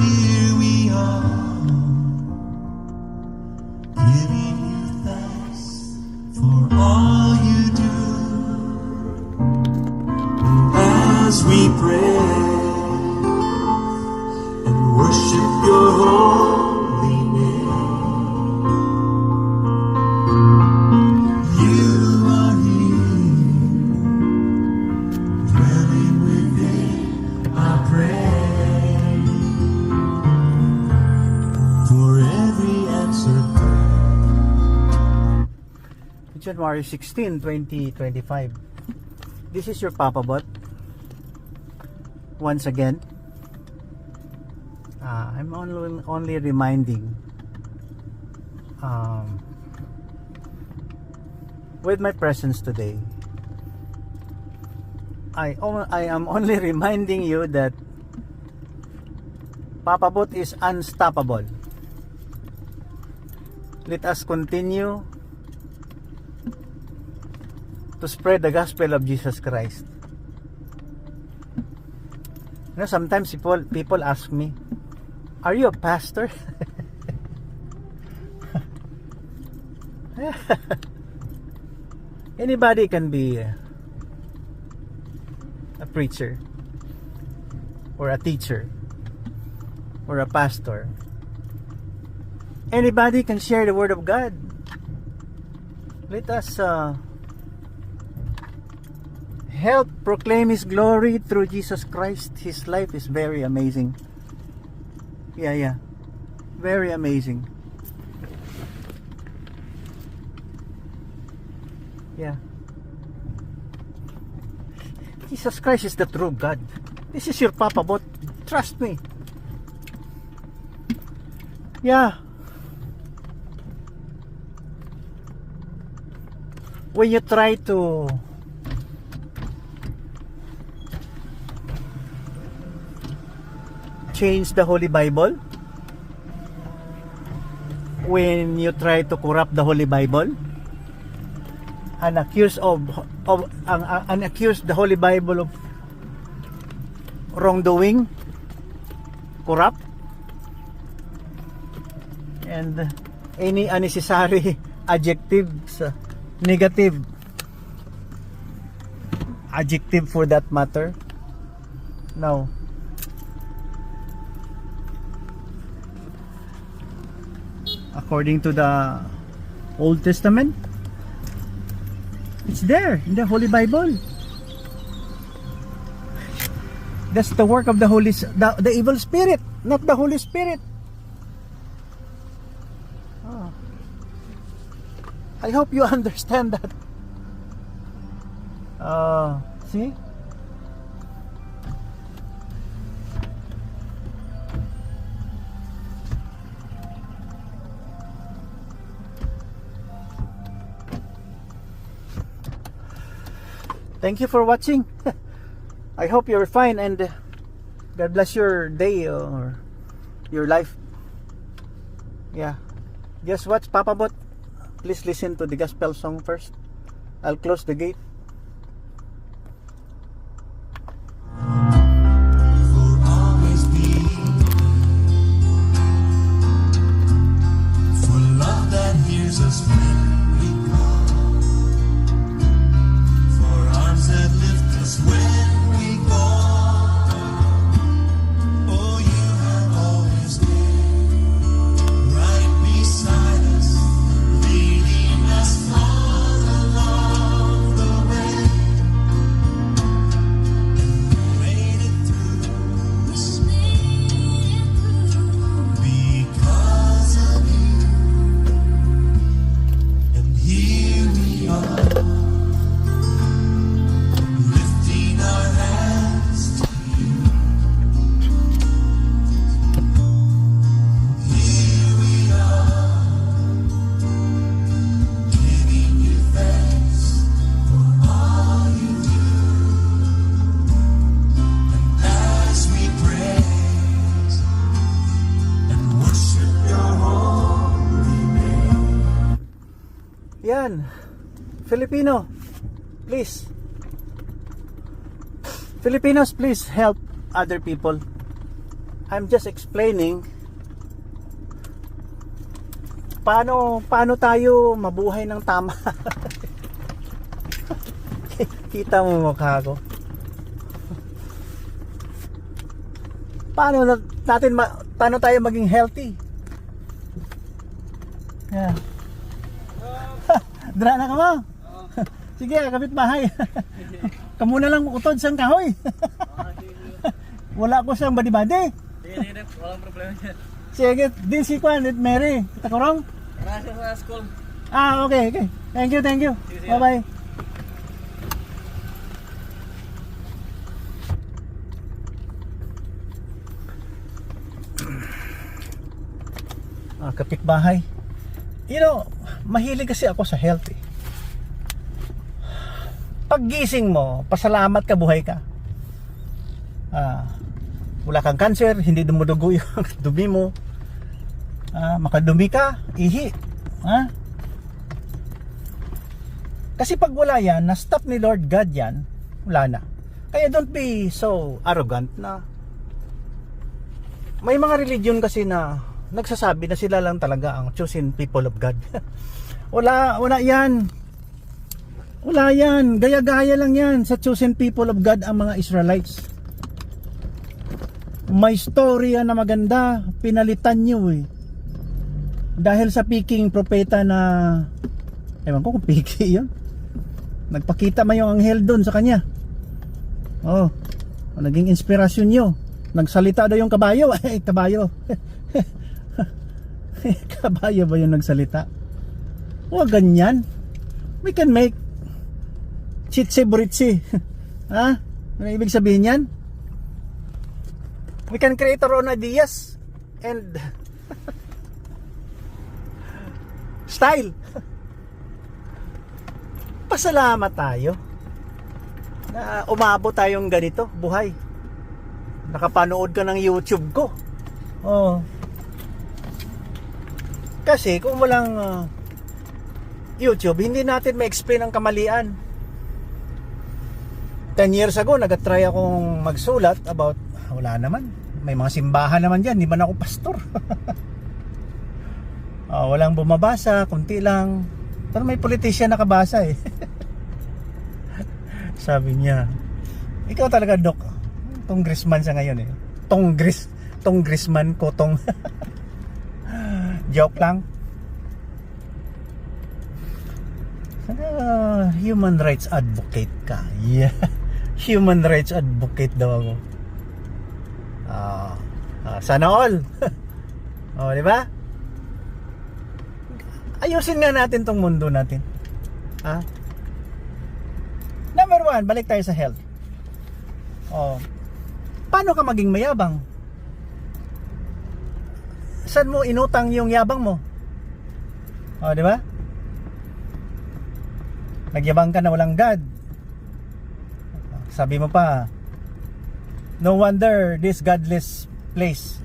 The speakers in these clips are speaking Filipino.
here we are, giving you thanks for all you do. As we pray and worship your holy name, you are here, dwelling within our prayer. For every answered prayer. January 16, 2025. This is your Papa Bot. Once again, I'm only reminding with my presence today, I am only reminding you that Papa Bot is unstoppable. Let us continue to spread the gospel of Jesus Christ. You know, sometimes people ask me, "Are you a pastor?" Anybody can be a preacher or a teacher or a pastor. Anybody can share the word of God. Let us help proclaim His glory through Jesus Christ. His life is very amazing. Yeah, very amazing. Yeah, Jesus Christ is the true God. This is your Papa Bot. Trust me. Yeah. When you try to change the Holy Bible, when you try to corrupt the Holy Bible, and accuse the Holy Bible of wrongdoing, corrupt, and any unnecessary adjectives, negative adjective for that matter. No. According to the Old Testament, it's there in the Holy Bible. That's the work of the evil spirit, not the Holy Spirit. Oh. I hope you understand that. See? Thank you for watching. I hope you're fine, and God bless your day or your life. Yeah. Just watch Papa Bot. Please listen to the gospel song first. I'll close the gate. For always be, for love that hears us when we call, for arms that lift us when we fall. Oh, you have always been right beside us, leading us all along the way, and made it through because of you. And here we are, lifting our hands to you. Here we are, giving you thanks for all you do. And as we praise and worship your holy name. Yan. Filipino, please. Filipinos, please help other people. I'm just explaining paano tayo mabuhay ng tama. Kita mo mukha ko. Paano tayo maging healthy? Yeah. Dra na ka mo? Sige, kapit bahay. Kamu na lang utod sang kahoy. Wala ko sang badi-badi. Sige, walang problema dyan. Sige, din si Kwan at Mary. Takurong? Marasya sa school. Okay. Thank you. Sige. Bye-bye. Kapitbahay. You know, mahilig kasi ako sa health eh. Paggising mo, pasalamat ka, buhay ka. Wala kang cancer, hindi dumudugo yung dumi mo. Makadumi ka, ihi. Kasi pag wala yan, na-stop ni Lord God yan, wala na. Kaya don't be so arrogant na may mga religion kasi na nagsasabi na sila lang talaga ang chosen people of God. Wala yan. Wala yan. Gaya-gaya lang yan sa chosen people of God ang mga Israelites. May storya na maganda, pinalitan nyo eh. Dahil sa piking propeta na, ewan ko kung piki yun. Nagpakita man yung anghel doon sa kanya. Naging inspirasyon nyo. Nagsalita daw yung kabayo. Kabayo. Kabayo ba yung nagsalita? Huwag ganyan. We can make chitse buritsi. Ano ibig sabihin yan? We can create our own ideas and style. Pasalamat tayo na umabot tayong ganito buhay. Nakapanood ka ng YouTube ko. Kasi kung walang YouTube, hindi natin ma-explain ang kamalian. 10 years ago, nag-try akong magsulat about, wala naman. May mga simbahan naman dyan, di ba na ako pastor? Walang bumabasa, kunti lang. Pero may politician nakabasa eh. Sabi niya, ikaw talaga, Dok. Congressman sa ngayon eh. Congressman ko tong. Joke lang. Human rights advocate ka. Yeah. Human rights advocate daw ako. Sana all. Di ba? Ayusin nga natin tong mundo natin. Number 1, balik tayo sa health. Paano ka maging mayabang? Saan mo inutang yung yabang mo? Di ba? Nagyabang ka na walang God. Sabi mo pa, no wonder this godless place.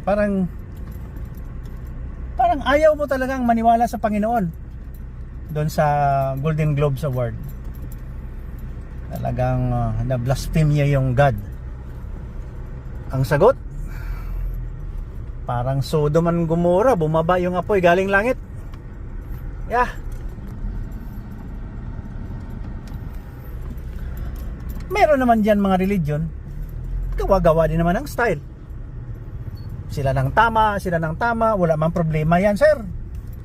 Parang ayaw mo talagang maniwala sa Panginoon doon sa Golden Globes Award. Talagang na-blaspheme niya yung God. Ang sagot, parang Sodom and Gomorrah, bumaba yung apoy galing langit. Yeah. Meron naman dyan mga religion, gawa-gawa din naman ang style. Sila ng tama, wala mang problema yan, sir,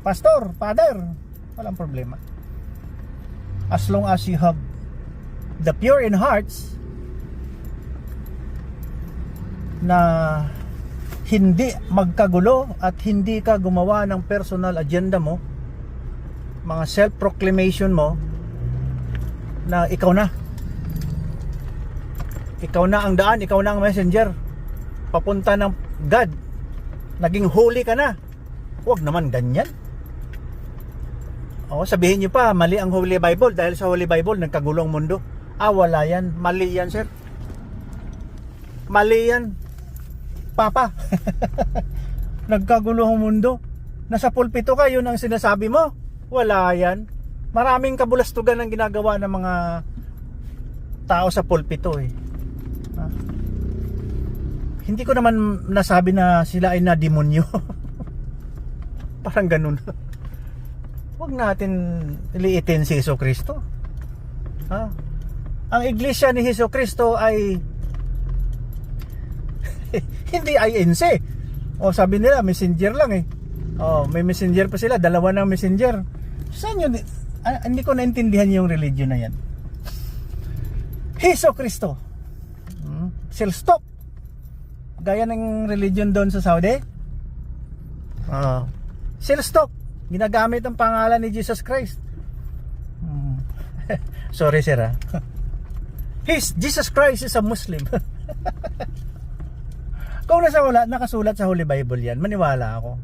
pastor, father, walang problema. As long as you have the pure in hearts, na hindi magkagulo at hindi ka gumawa ng personal agenda mo, mga self-proclamation mo na ikaw na ang daan, ikaw na ang messenger papunta ng God, naging holy ka na. Huwag naman ganyan. Sabihin nyo pa mali ang Holy Bible, dahil sa Holy Bible nagkagulo ang mundo. Wala yan, mali yan, sir, mali yan, papa. Nagkagulo ang mundo, nasa pulpito ka, yun ang sinasabi mo? Wala yan. Maraming kabulastugan ang ginagawa ng mga tao sa pulpito eh. Hindi ko naman nasabi na sila ay na demonyo. Parang ganun. Huwag natin liitin si Hesus Kristo. Ha? Ang iglesia ni Hesus Kristo ay hindi INC. O sabi nila messenger lang eh. Oh, may messenger pa sila, dalawa ng messenger. Saan yun? Hindi ko naintindihan yung religion na yan. Hesus Kristo. Self-stop. Gaya ng religion doon sa Saudi. Self-stop. Ginagamit ang pangalan ni Jesus Christ. Sorry sir ha. Jesus Christ is a Muslim. Kung nakasulat sa Holy Bible yan, maniwala ako.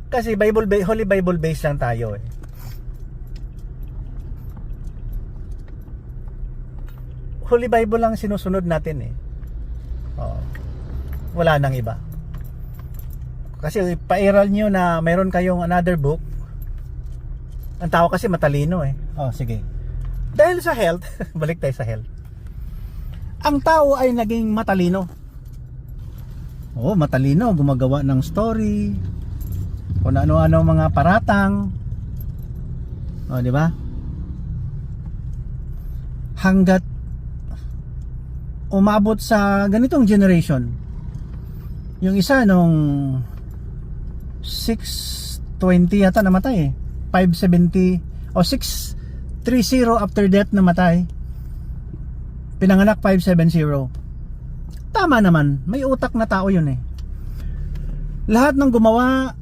Kasi Holy Bible based lang tayo eh. Holy Bible lang sinusunod natin eh. Wala nang iba. Kasi pa-iral nyo na mayroon kayong another book. Ang tao kasi matalino eh. Sige. Dahil sa health, balik tayo sa health. Ang tao ay naging matalino. Matalino, gumagawa ng story, kung ano-ano mga paratang. Di ba? Hanggat umabot sa ganitong generation. Yung isa nung 620 yata namatay eh. 570 o 630 after death namatay. Pinanganak 570. Tama naman, may utak na tao yun eh. Lahat ng gumawa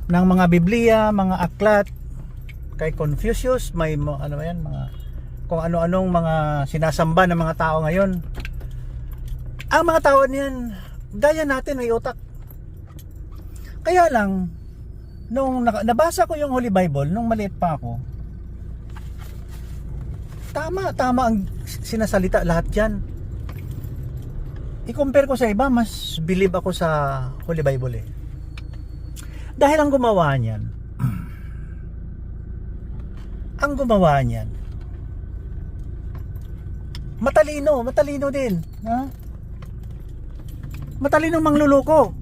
ng mga Biblia, mga aklat kay Confucius, may ano yan, mga kung ano-anong mga sinasamba ng mga tao ngayon. Ang mga tao niyan, gaya natin, may utak. Kaya lang, nung nabasa ko yung Holy Bible, nung maliit pa ako, tama ang sinasalita lahat yan. I-compare ko sa iba, mas believe ako sa Holy Bible eh. Dahil ang gumawa niyan, matalino din, ha? Matalino mangluloko.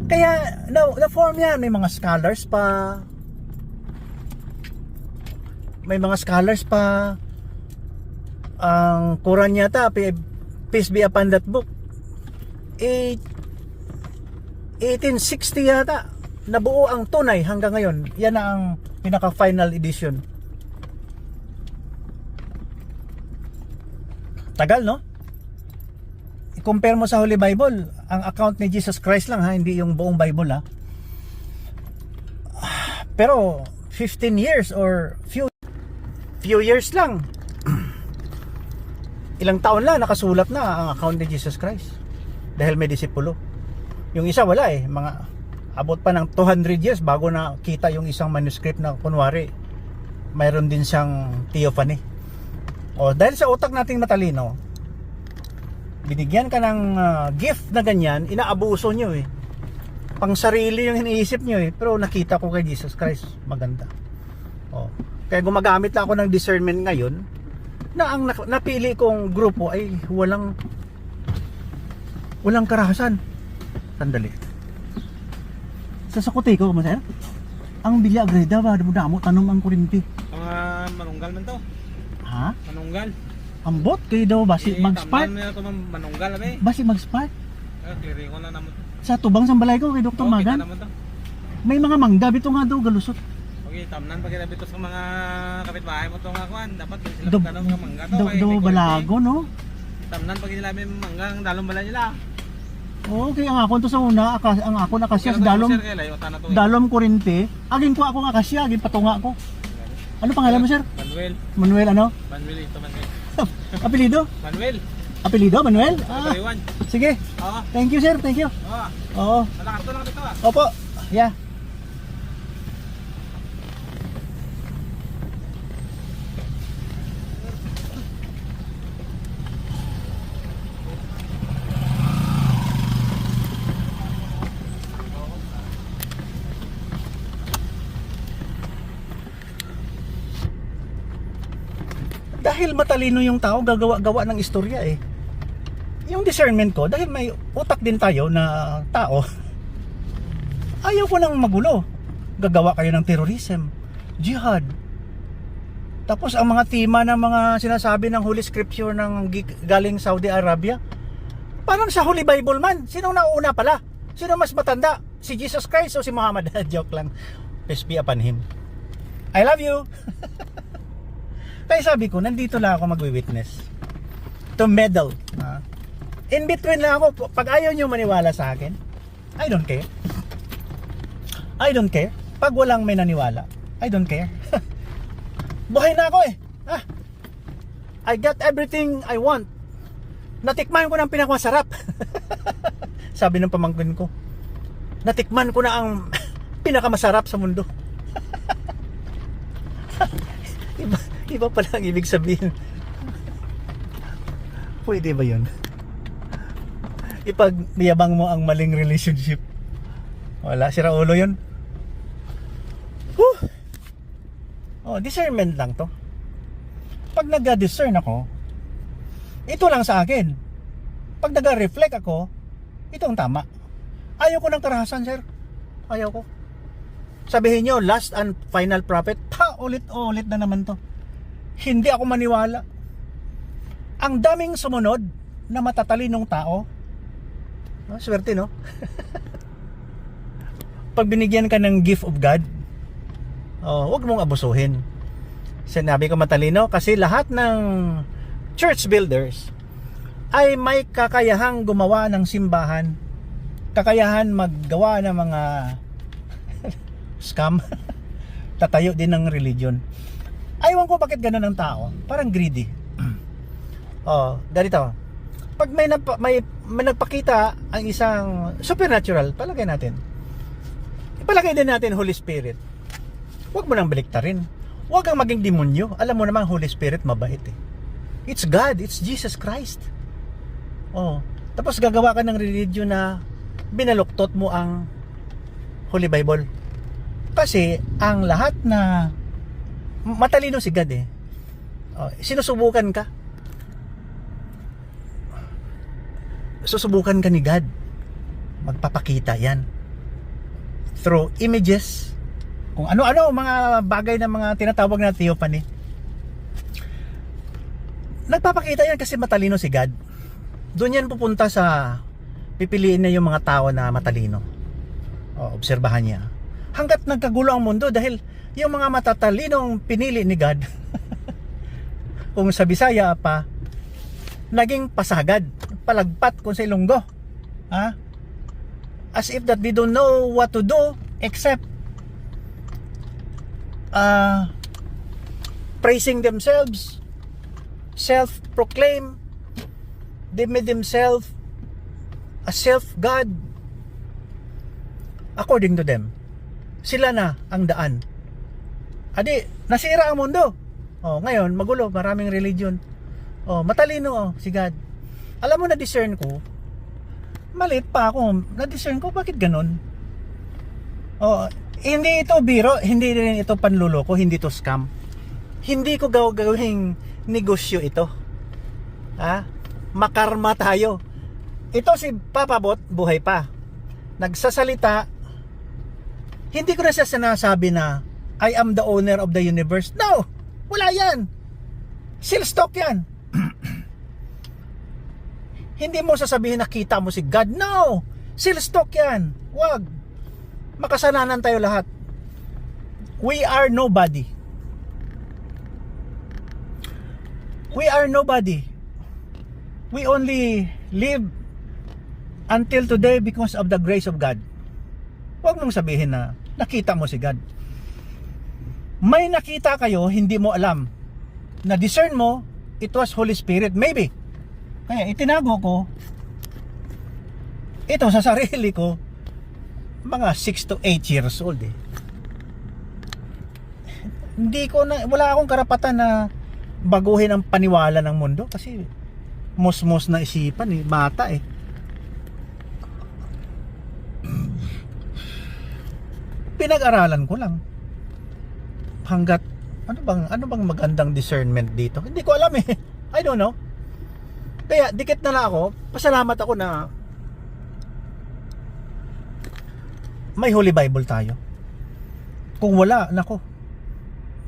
Kaya na-form yan, may mga scholars pa. Ang Quran yata, peace be upon that book, 1860 yata nabuo ang tunay hanggang ngayon. Yan na ang pinaka final edition. Tagal no? I-compare mo sa Holy Bible, ang account ni Jesus Christ lang ha, hindi yung buong Bible ha. Pero 15 years or few years lang, ilang taon lang nakasulat na ang account ni Jesus Christ dahil may disipulo. Yung isa wala eh, mga abot pa ng 200 years bago na kita yung isang manuscript na kunwari mayroon din siyang theophany. Dahil sa utak nating matalino, binigyan ka ng gift na ganyan, inaabuso nyo eh. Pang sarili yung iniisip nyo eh. Pero nakita ko kay Jesus Christ, maganda. Kaya gumagamit lang ako ng discernment ngayon na ang napili kong grupo ay walang karahasan. Sandali. Sa sakuti ko, masaya? Ang bilya agreda ba? Damo tanom ang kurinti. Mga manunggal man to. Ha? Manunggal. Ambot kayo daw basi mag-spark. Taman to manunggal abe. Basi mag-spark. Clearing ko na naman. Sa tubang sambalay ko kay Dr. Magan. May mga mangga bito nga daw galusot. Okay, tamnan pag kita sa mga kapitbahay mo to nga kuan, dapat sila tanong mga mangga to. Do balago no. Tamnan pag nila may mangga ang dalom bala nila. Okay, ang akon to sa una, ang ako nakasya sa dalom kurinti. Agin ko ako nga kasya, agin patunga ko. Ano pangalan mo, sir? Manuel. Manuel ano? Manuel ito Manuel. Apelido? Manuel. Apelido Manuel? Sige. Oo. Thank you, sir. Thank you. Oo. Malakas to lang dito ah. Opo. Yeah. Dahil matalino yung tao, gagawa-gawa ng istorya eh. Yung discernment ko, dahil may utak din tayo na tao, ayaw ko nang magulo. Gagawa kayo ng terrorism, jihad. Tapos ang mga tema ng mga sinasabi ng Holy Scripture ng galing Saudi Arabia, parang sa Holy Bible man. Sino nauna pala? Sino mas matanda? Si Jesus Christ o si Muhammad? Joke lang. Peace be upon him. I love you. Kaya sabi ko, nandito lang ako magwi-witness. To meddle. In between lang ako. Pag ayaw nyo maniwala sa akin, I don't care. I don't care. Pag walang may naniwala, I don't care. Buhay na ako eh. I got everything I want. Natikman ko na ang pinakamasarap. Sabi ng pamangkin ko, natikman ko na ang pinakamasarap sa mundo. Iba pala ang ibig sabihin. Pwede ba yun? Ipag-niyabang mo ang maling relationship. Wala, sira ulo yun. Discernment lang to. Pag nag-discern ako, ito lang sa akin. Pag nag-reflect ako, ito ang tama. Ayaw ko ng karahasan, sir. Ayaw ko. Sabihin nyo, last and final prophet, ulit-ulit na naman to. Hindi ako maniwala. Ang daming sumunod na matatalinong tao. Swerte, no? Pag binigyan ka ng gift of God, huwag mong abusuhin. Sinabi ko matalino kasi lahat ng church builders ay may kakayahang gumawa ng simbahan, kakayahan maggawa ng mga scam, tatayo din ng religion. Aywan ko bakit ganun ang tao, parang greedy. Ganito. Pag may nagpakita ang isang supernatural, palagay natin. Ipalagay din natin Holy Spirit. Huwag mo nang baliktarin. Huwag kang maging demonyo. Alam mo naman Holy Spirit mabait eh. It's God, it's Jesus Christ. Tapos gagawa ka ng religion na binaluktot mo ang Holy Bible. Kasi ang lahat na matalino si God eh. Sinusubukan ka. Susubukan ka ni God. Magpapakita yan. Through images. Kung ano-ano mga bagay na mga tinatawag na theophany. Nagpapakita yan kasi matalino si God. Doon yan pupunta sa pipiliin na yung mga tao na matalino. Obserbahan niya. Hanggat nagkagulo ang mundo dahil yung mga matatalinong pinili ni God kung sa Bisaya pa naging pasagad, palagpat kung sa Ilonggo. As if that they don't know what to do except praising themselves, self-proclaim. They made themselves a self-God. According to them, sila na ang daan. Adi, nasira ang mundo. Ngayon, magulo, maraming religion. Matalino si God. Alam mo, na-discern ko, maliit pa ako, na-discern ko, bakit ganun? Hindi ito biro, hindi rin ito panluloko, hindi ito scam. Hindi ko gawing negosyo ito. Makarma tayo. Ito si Papa Bot, buhay pa. Nagsasalita, hindi ko na siya sinasabi na I am the owner of the universe. No! Wala yan! Seal stock yan. Hindi mo sasabihin nakita mo si God. No! Seal stock yan. Wag. Makasalanan tayo lahat. We are nobody. We are nobody. We only live until today because of the grace of God. Huwag mong sabihin na nakita mo si God. May nakita kayo, hindi mo alam. Na-discern mo, it was Holy Spirit. Maybe. Kaya itinago ko, ito sa sarili ko, mga 6 to 8 years old eh. Wala akong karapatan na baguhin ang paniwala ng mundo kasi mos-mos na isipan eh, bata eh. Pinag-aralan ko lang hanggat Ano bang magandang discernment dito? Hindi ko alam eh. I don't know. Kaya dikit na lang ako. Pasalamat ako na may Holy Bible tayo. Kung wala, nako,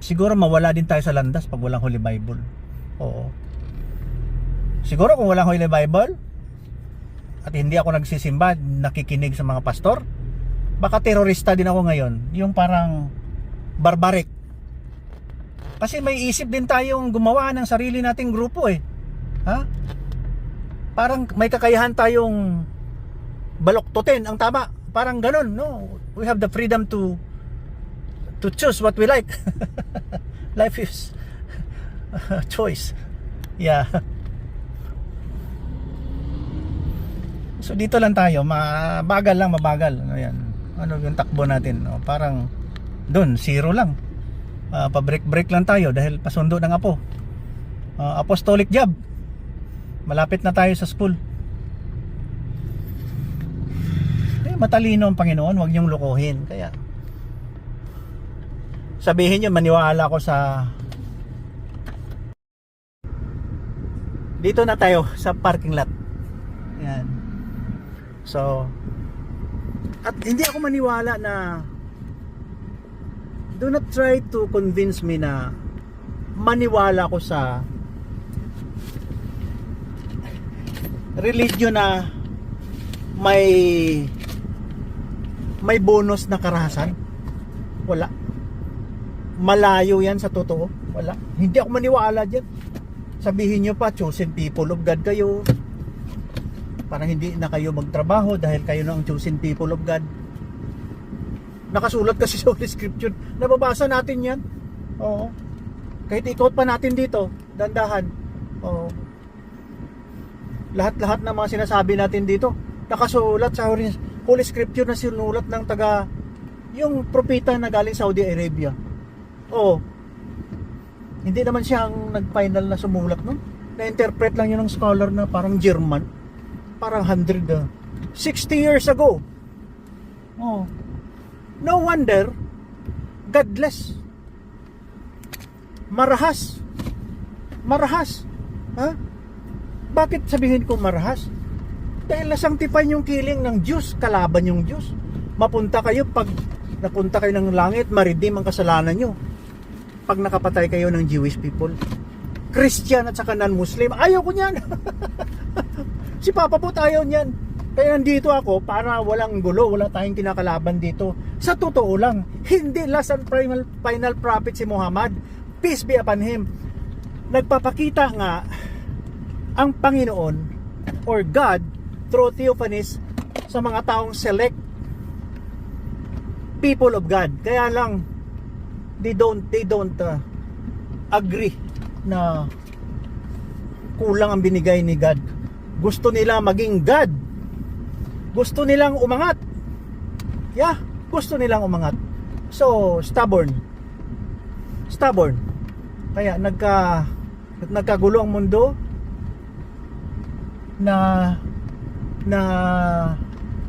siguro mawala din tayo sa landas pag walang Holy Bible. Oo. Siguro kung walang Holy Bible at hindi ako nagsisimba, nakikinig sa mga pastor, baka terorista din ako ngayon. Yung parang barbaric. Kasi may isip din tayong gumawa ng sarili nating grupo eh. Ha? Parang may kakayahan tayong baloktotin ang tama. Parang ganun, no? We have the freedom to choose what we like. Life is a choice. Yeah. So dito lang tayo, mabagal. Ano yan? Ano yung takbo natin? No? Parang doon, zero lang. Pa-break lang tayo dahil pasundo ng apo. Apostolic job. Malapit na tayo sa school. Matalino ang Panginoon, huwag niyong lokohin. Kaya sabihin niyo, maniwala ko sa dito na tayo sa parking lot. Yan. So, at hindi ako maniwala na do not try to convince me na maniwala ko sa religion na may bonus na karahasan. Wala. Malayo yan sa totoo. Wala. Hindi ako maniwala dyan. Sabihin nyo pa, chosen people of God kayo. Parang hindi na kayo magtrabaho dahil kayo na ang chosen people of God. Nakasulat kasi sa Holy Scripture. Nababasa natin yan. Oo. Kahit ikot pa natin dito, dandahan. Oo. Lahat-lahat ng mga sinasabi natin dito, nakasulat sa Holy Scripture na sinulat ng yung propeta na galing Saudi Arabia. Oo. Hindi naman siya ang nag-final na sumulat nun. Na-interpret lang yun ng scholar na parang German. Parang 60 years ago. Oh. No wonder godless. Marahas. Ha? Bakit sabihin ko marahas? Dahil nasangtipan yung kiling ng Diyos, kalaban yung Diyos. Pag napunta kayo ng langit, ma-redeem ang kasalanan nyo. Pag nakapatay kayo ng Jewish people, Christian at saka non-Muslim, ayaw ko niyan. Si Papa po ayaw niyan. Kaya nandito ako para walang gulo, wala tayong kinakalaban dito. Sa totoo lang, hindi last and final prophet si Muhammad, peace be upon him. Nagpapakita nga ang Panginoon or God through theophanies sa mga taong select people of God. Kaya lang they don't agree na kulang ang binigay ni God. Gusto nila maging God. Gusto nilang umangat. Yeah, gusto nilang umangat. So, stubborn. Kaya nagkagulo ang mundo na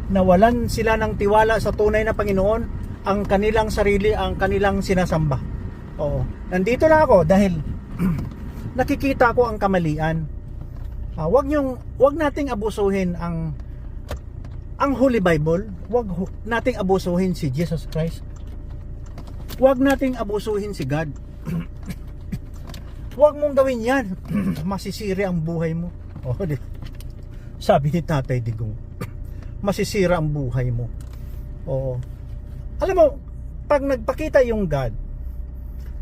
nawalan sila ng tiwala sa tunay na Panginoon, ang kanilang sarili, ang kanilang sinasamba. Oo. Nandito lang ako dahil nakikita ko ang kamalian. Wag nating abusuhin ang Holy Bible. Wag nating abusuhin si Jesus Christ. Wag nating abusuhin si God. Wag mong gawin yan. Masisira ang buhay mo. Sabi ni Tatay Digong, masisira ang buhay mo. Oo. Alam mo, pag nagpakita yung God,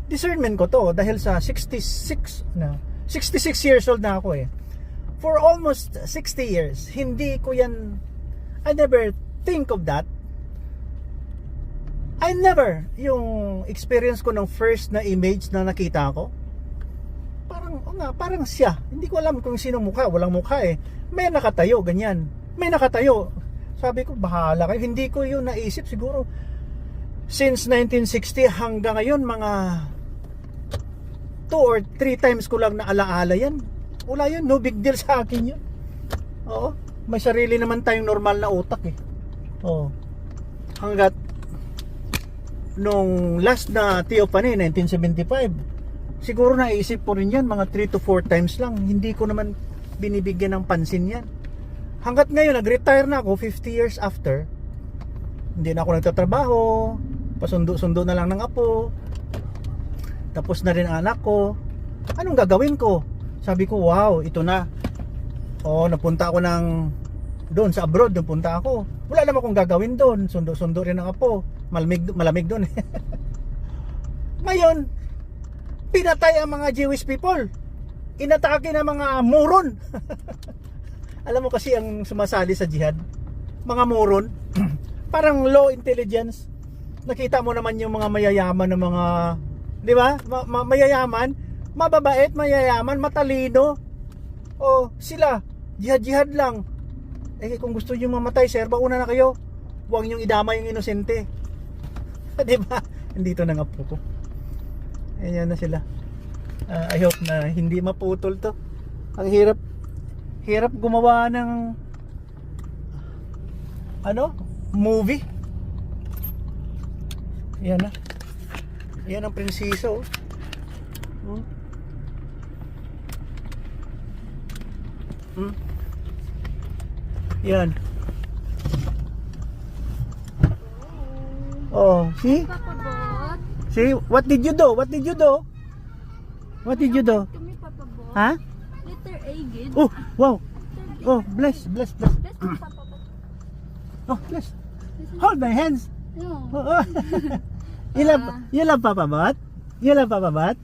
discernment ko to dahil sa 66 years old na ako eh. For almost 60 years, hindi ko yan, I never think of that. Yung experience ko ng first na image na nakita ko, parang siya. Hindi ko alam kung sino mukha, walang mukha eh. May nakatayo, ganyan. May nakatayo. Sabi ko, bahala kayo. Hindi ko yun naisip siguro. Since 1960 hanggang ngayon, mga 2 or 3 times ko lang naalaala yan. Wala yun, no big deal sa akin yun. Oo, may sarili naman tayong normal na utak eh. Oo. Hanggat nung last na Theophany 1975, siguro naisip ko rin yan mga 3 to 4 times lang. Hindi ko naman binibigyan ng pansin yan. Hanggat ngayon nag-retire na ako 50 years after, hindi na ako nagtatrabaho, pasundo-sundo na lang ng apo, tapos na rin ang anak ko. Anong gagawin ko? Sabi ko, wow, ito na. Napunta ako doon sa abroad, napunta ako. Wala naman akong gagawin doon. Sundo-sundo rin ang apo. Malamig doon. Ngayon, pinatay ang mga Jewish people. Inatake ng mga moron. Alam mo kasi ang sumasali sa jihad, mga moron. Parang low intelligence. Nakita mo naman yung mga mayayaman ng mga, di ba? Mayayaman, mababait, mayayaman, matalino. Sila, jihad lang. Kung gusto niyo mamatay, sir, bauna na kayo. Huwag niyong idama yung inosente. Di ba? Nandito na nga po ko. Ayan na sila. I hope na hindi maputol to. Ang hirap gumawa ng movie. Ayan na. Ayan ang prinsiso. Yan. See? Papa Bot. See? What did you do? What did you do? What did you do? Kami Papa Bot. Ha? Letter A, gid. Oh, wow. Bless. Bless me, Papa Bot. Bless. Hold my hands. No. You love Papa Bot? You love Papa Bot?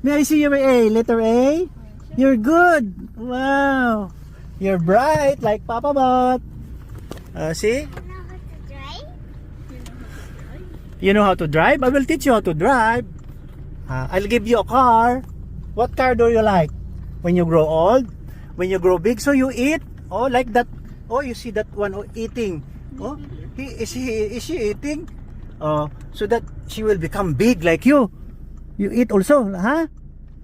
May I see your A? Letter A? You're good. Wow. You're bright like Papa Bot. See? You know how to drive? I will teach you how to drive. I'll give you a car. What car do you like? When you grow old? When you grow big? So you eat? Like that. You see that one eating. Is she eating? So that she will become big like you. You eat also, huh?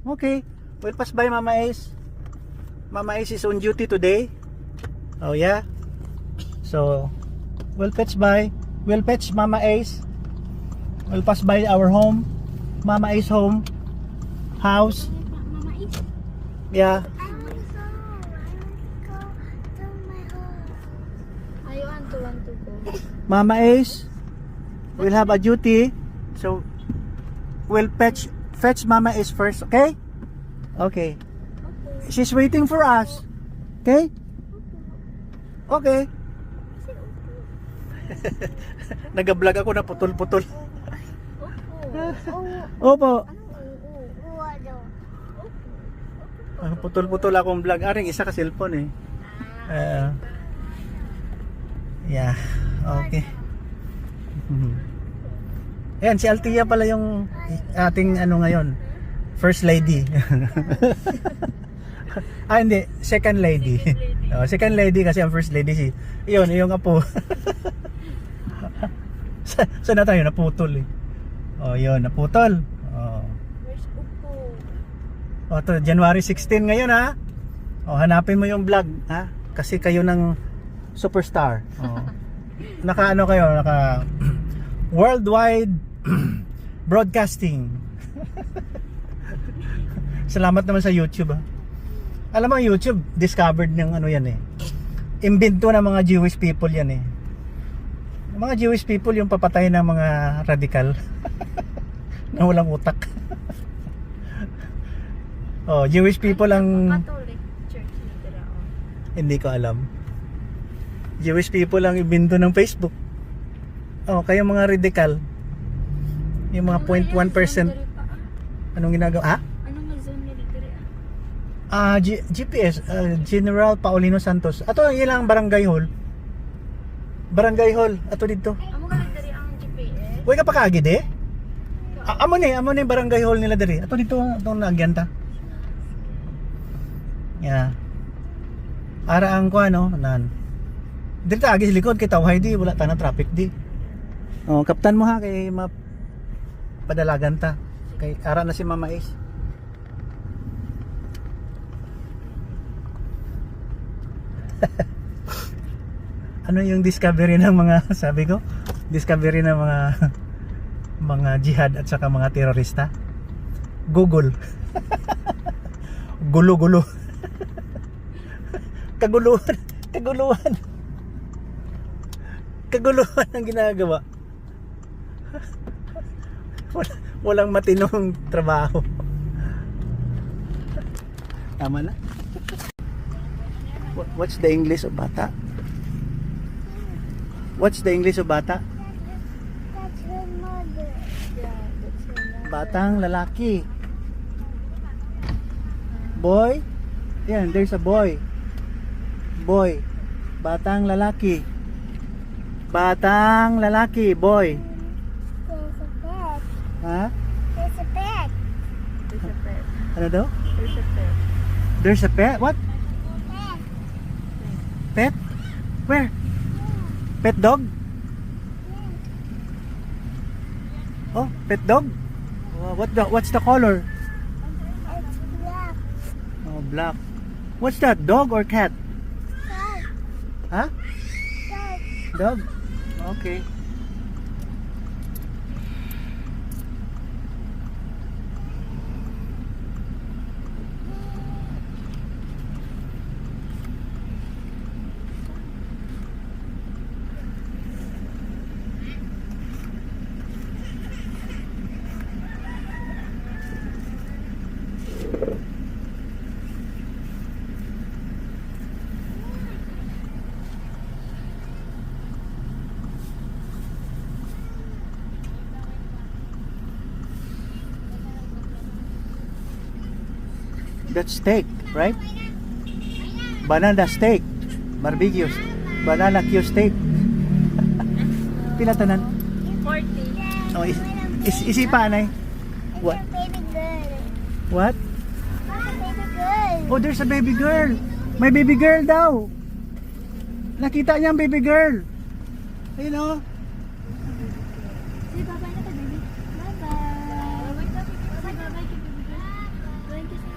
Okay. We'll pass by Mama Ace. Mama Ace is on duty today. Oh yeah. So we'll fetch Mama Ace. We'll pass by our home. Mama Ace home. House. Mama is. Yeah. I want to go. Mama Ace will have a duty. So we'll fetch Mama Ace first, okay? Okay. She's waiting for us. Okay? Okay. Nag-vlog ako na putol-putol. Opo. Putol-putol akong vlog. Aring isa ka cellphone yeah. Okay. Ayan, si Altia pala yung ating ngayon. First lady. Hindi. Second lady. Second lady kasi ang first lady yung apo. Saan na tayo? Naputol yun, naputol. Where's Upo? To January 16 ngayon ha. Hanapin mo yung vlog ha. Kasi kayo ng superstar. Naka worldwide broadcasting. Salamat naman sa YouTube ha. Alam mo YouTube, discovered ng yan Imbento ng mga Jewish people yan Mga Jewish people yung papatay ng mga radikal na walang utak. Jewish people ang Catholic Church nila. hindi ko alam. Jewish people ang imbento ng Facebook. Kayo mga radikal. Yung mga 0.1%. Anong ginagawa? Anong zone nila dire? GPS, General Paulino Santos. Ato ilang barangay hall. Barangay hall ato dito. Amo ka dire ang GPS. Way ka pa kaagid amo ni yung barangay hall nila diri. Ato dito itong nagyanta. Yeah. Ara ang ko nan. Dito agi sa likod kay tawhay di wala ta na traffic di. Kaptan mo ha kay padalagan ta. Kay ara na si Mama Ace. Ano yung discovery ng mga sabi ko? Discovery ng mga jihad at saka mga terorista. Google. Gulo-gulo. Kaguluhan. Kaguluhan. Kaguluhan ang ginagawa. Walang matinong trabaho. Tama na. What's the English of bata? What's the English of bata? That's her mother. Yeah, that's her mother. Batang lalaki. Boy. Yan, there's a boy. Boy. Batang lalaki. Batang lalaki, boy. There's a pet. Ha? There's a pet. There's a pet. Ano daw? There's a pet. There's a pet? What? Pet. Pet? Where? Pet dog? Oh, pet dog? What's the color? It's black. Oh, black. What's that? Dog or cat? Dog. Huh? Dog. Dog. Okay. That's steak, right? Banana steak. Barbecue. Banana Q steak. Pila tanan? 40. Oh, isipa anay. What? It's a baby girl. What? It's a baby girl. Oh, there's a baby girl. May baby girl daw. Nakita niya ang baby girl. Ayun oh. Say bye-bye na kay baby. Bye-bye. Say bye-bye kay baby girl. Going to say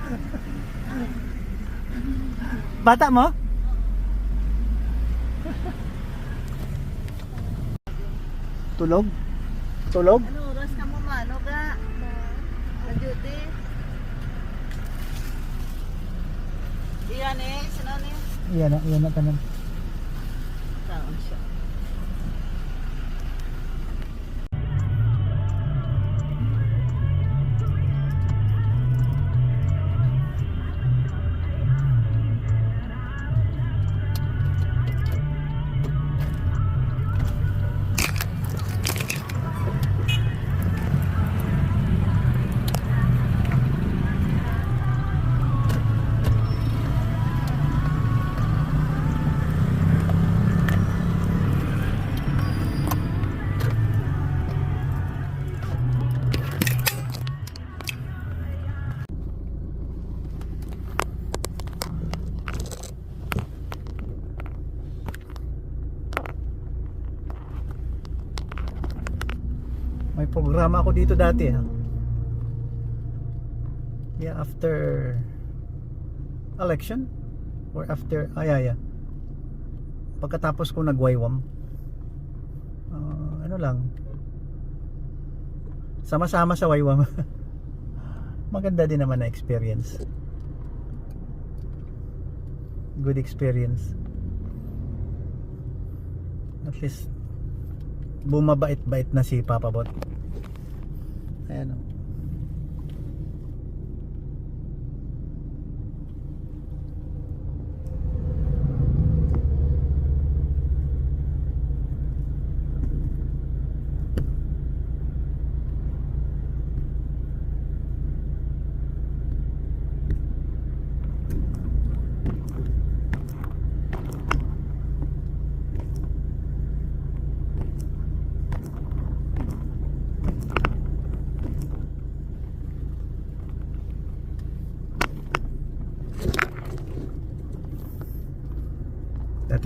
Bata mo? Tulog? Tulog? Ano oras ka mo mano ga? Sa duty? Iyan eh, sino ni? Iyan na tanan. Taon siya. May programa ako dito dati ha. Yeah, after election or after yeah. Pagkatapos ko nagwaywam. Ano lang. Sama-sama sa waywam. Maganda din naman na experience. Good experience. At least bumabait-bait na si Papa Bot. Ayan o.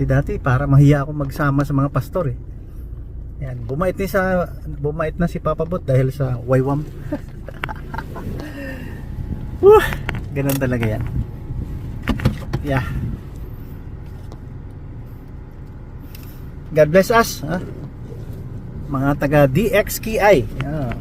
Dati para mahiya ako magsama sa mga pastor eh. Yan, bumait na si Papa Bot dahil sa waywam. Ganun talaga yan. Yeah. God bless us, ha? Mga taga DXKI. Yeah.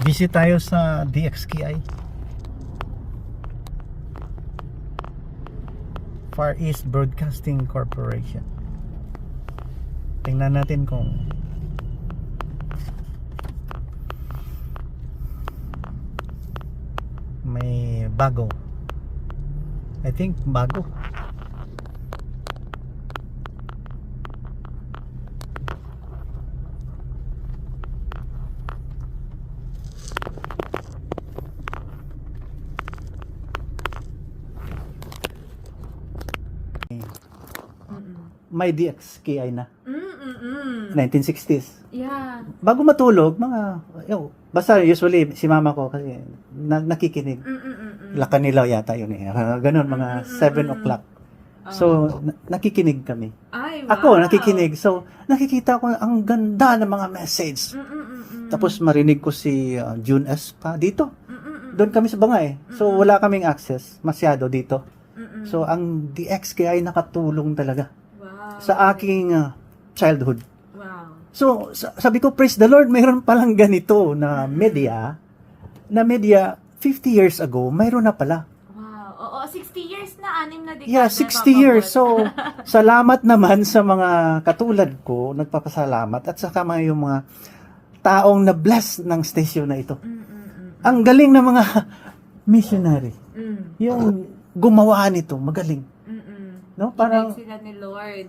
Visit tayo sa DXKI. Far East Broadcasting Corporation. Tingnan natin kung may bago. I think bago. May DXKI na. 1960s. Yeah. Bago matulog, basta usually si mama ko kasi nakikinig. Lakanila yata yun eh. Ganon, mga 7 o'clock. So, nakikinig kami. Ay, wow. Ako, nakikinig. So, nakikita ko ang ganda ng mga message. Tapos marinig ko si June S. pa dito. Doon kami sa Bangay. So, wala kaming access masyado dito. So, ang DXKI nakatulong talaga Wow. sa aking childhood. Wow. So, sabi ko, praise the Lord, mayroon palang ganito na media 50 years ago, mayroon na pala. Wow. Oo, 60 years na, 6 na dekada. Yeah, 60 years. So, salamat naman sa mga katulad ko, nagpapasalamat, at saka yung mga taong na-bless ng station na ito. Ang galing ng mga missionary. Yung gumawa nito, magaling. No? Parang sila ni Lord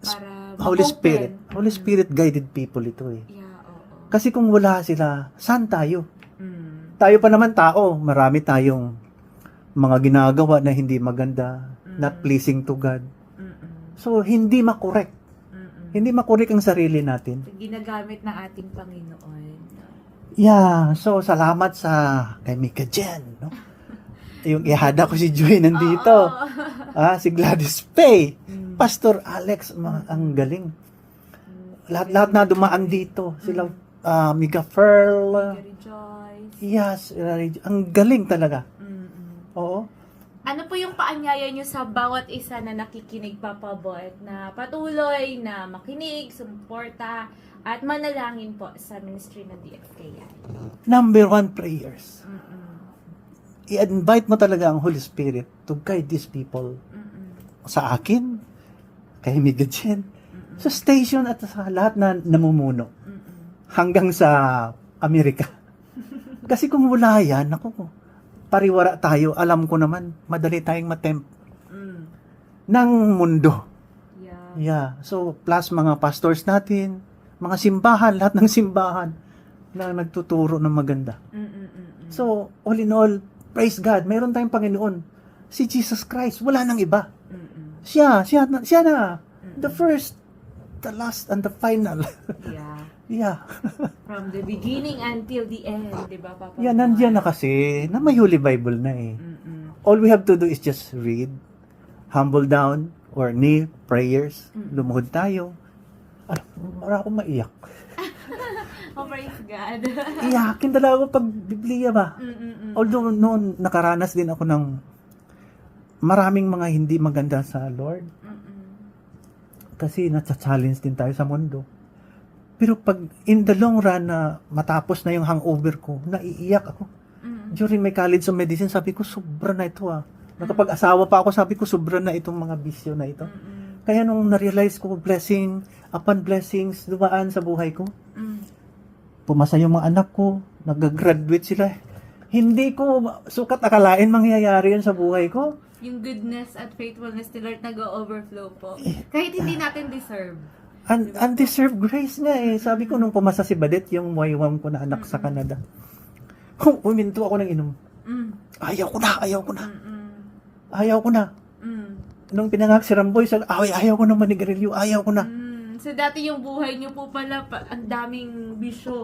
para Holy ma-open. Spirit. Holy Spirit guided people ito eh. Yeah, oo. Kasi kung wala sila, saan tayo? Tayo pa naman tao, marami tayong mga ginagawa na hindi maganda, not pleasing to God. So, hindi makorek. Hindi makorek ang sarili natin. Ginagamit ng ating Panginoon. Yeah, so salamat sa kay Mika Jen, no? Yung ihada ko si Joy nandito. Si Gladys Pay, Pastor Alex, ang galing. Lahat na dumaan dito. Sila Mika Ferl. Rejoice. Yes, ang galing talaga. Oo. Ano po yung paanyaya nyo sa bawat isa na nakikinig, Papa Bot, na patuloy na makinig, sumuporta, at manalangin po sa ministry ng DXKI? Number 1, prayers. I-invite mo talaga ang Holy Spirit to guide these people. Sa akin, kay Mika Jen, sa station at sa lahat na namumuno. Hanggang sa Amerika. Kasi kung wala yan, ako, pariwara tayo, alam ko naman, madali tayong matempt ng mundo. Yeah. Yeah. So, plus mga pastors natin, mga simbahan, lahat ng simbahan na nagtuturo ng maganda. So, all in all, praise God, mayroon tayong Panginoon. Si Jesus Christ, wala nang iba. Siya na. The first, the last, and the final. Yeah. Yeah. From the beginning until the end, di ba, Papa? Yeah, nandiyan na kasi, na may Holy Bible na eh. All we have to do is just read, humble down, or kneel, prayers, lumuhod tayo. Para akong maiyak. Oh, praise God. Iyakin talaga ako pag Biblia ba? Although noon nakaranas din ako ng maraming mga hindi maganda sa Lord. Kasi nasa-challenge din tayo sa mundo. Pero pag in the long run na matapos na yung hangover ko, naiiyak ako. During my college of medicine, sabi ko, sobra na ito Nakapag-asawa pa ako, sabi ko, sobra na itong mga bisyo na ito. Kaya nung na-realize ko, blessing upon blessings, dumaan sa buhay ko. Pumasa yung mga anak ko, nag-graduate sila. Hindi ko sukat akalain mangyayari yan sa buhay ko. Yung goodness at faithfulness ni Lord nag-overflow po. Kahit hindi natin deserve. Undeserved grace nga eh. Sabi ko nung pumasa si Badet, yung waywang ko na anak sa Canada. Uminto ako ng inom. Ayaw ko na. Nung pinangak si Ramboy, ayaw ko na manigarilyo, ayaw ko na. So dati yung buhay niyo po pala, ang daming bisyo.